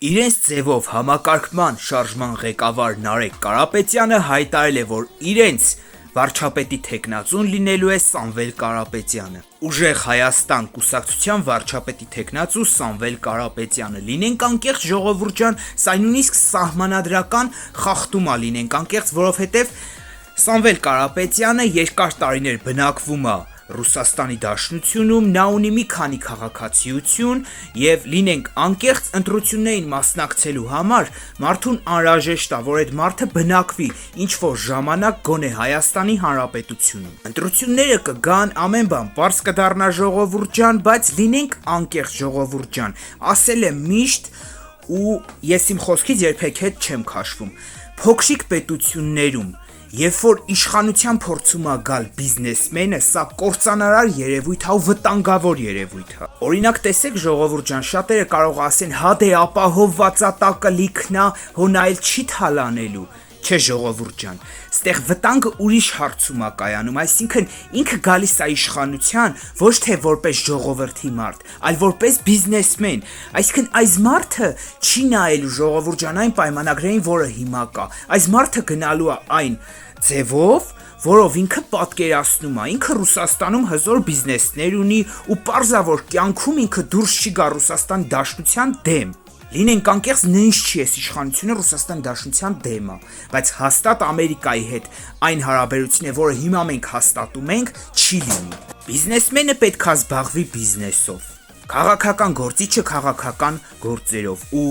Իրենց ձևով համակարգման շարժման ղեկավար Նարեկ Կարապետյանը հայտարարել է, որ իրենց վարչապետի թեկնածուն լինելու է Սամվել Կարապետյանը։ Ուժեղ Հայաստան կուսակցության վարչապետի թեկնածու Սամվել Կարապետյանը։ Լինենք անկեղծ, ժողովուրդ ջան, սա նույնիսկ սահմանադրական խախտում է, լինենք անկեղծ, որովհետև Սամվել Կարապետյանը երկար տարիներ բնակվում է Ռուսաստանի Դաշնությունում, նա ունի մի քանի քաղաքացիություն եւ լինենք անկեղծ, ընտրություններին մասնակցելու համար մարդուն անհրաժեշտ է, որ այդ մարդը բնակվի ինչ որ ժամանակ գոնե Հայաստանի Հանրապետությունում։ Ընտրությունները կգան, ամեն բան պարզ կդառնա, ժողովուրդ ջան, բայց լինենք անկեղծ, ժողովուրդ ջան, ասել եմ միշտ ու ես իմ խոսքից երբեք հետ չեմ քաշվում։ Փոքրիկ պետություններում Երբ որ իշխանության փորձում է գալ բիզնեսմենը, սա կործանարար երևույթ է ու վտանգավոր երևույթ է։ Օրինակ տեսեք, ժողովուրդ ջան, շատերը կարող ասեն, հա դե ապահովված է տակը լիքնա, հոնա էլ չի թալանելու։ Չէ, ժողովուրդ ջան, ստեղ վտանգը ուրիշ հարցում է կայանում, այսինքն ինքը գալիս է իշխանության ոչ թե որպես ժողովրդի մարդ, այլ որպես բիզնեսմեն։ Այսինքն այս մարդը չի նայելու, ժողովուրդ ջան, այն պայմանագրերին, որը հիմա կա։ Այս մարդը գնալու է այն ձևով, որով ինքը պատկերացնում է, ինքը Ռուսաստանում հզոր բիզնեսներ ունի ու պարզավոր կյանքում ինքը դուրս չի գա Ռուսաստան Դաշնության դեմ։ Լինենք անկեղծ, նույնիսկ չի էս իշխանությունը Ռուսաստան Դաշնության դեմ է, բայց հաստատ Ամերիկայի հետ այն հարաբերությունը, որը հիմա մենք հաստատում ենք, չի լինի։ Բիզնեսմենը պետք է զբաղվի բիզնեսով, քաղաքական գործիչը քաղաքական գործերով ու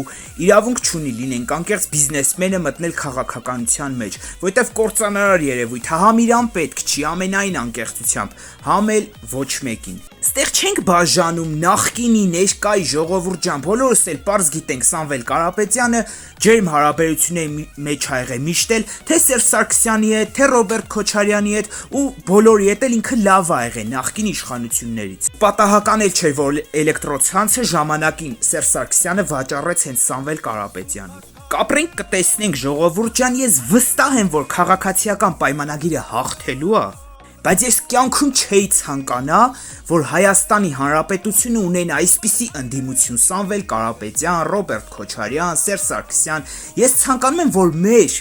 իրավունք չունի, լինենք անկեղծ, բիզնեսմենը մտնել քաղաքականության մեջ, որովհետև կործանարար երևույթ է, համ իրան պետք չի ամենայն անկեղծությամբ, համ էլ ոչ մեկին։ Ստեղ չենք բաժանում նախկինի, ներկայի, ժողովուրդ ջան, բոլորս էլ պարզ գիտենք Սամվել Կարապետյանը ջերմ հարաբերությունների մեջ ա եղել միշտ էլ, թե Սերժ Սարգսյանի հետ, թե Ռոբերտ Քոչարյանի հետ ու բոլորի հետ էլ ինքը լավ ա եղել նախկին իշխանություններից։ Պատահական էլ չէր, որ էլեկտրոցանցը ժամանակին Սերժ Սարգսյանը վաճառեց հենց Սամվել Կարապետյանին։ Կապրենք կտեսնենք, ժողովուրդ ջան, ես վստահ եմ, որ քաղաքացիական պայմանագիրը հաղթելու է, բայց ես կյանքում չէի ցանկանա, որ Հայաստանի Հանրապետությունը ունենա այսպիսի ընդդիմություն Սամվել Կարապետյան, Ռոբերտ Քոչարյան, Սերժ Սարգսյան։ Ես ցանկանում եմ, որ մեր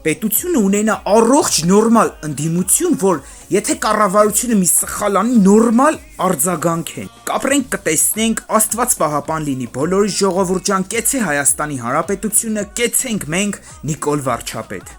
պետությունը ունենա առողջ նորմալ ընդդիմություն, որ եթե կառավարությունը մի սխալ անի, նորմալ արձագանքեն։ Կապրենք կտեսնենք, Աստված պահապան լինի բոլորի, ժողովուրդ ջան, կեցե Հայաստանի Հանրապետությունը, կեցենք մենք Նիկոլ վարչապետ։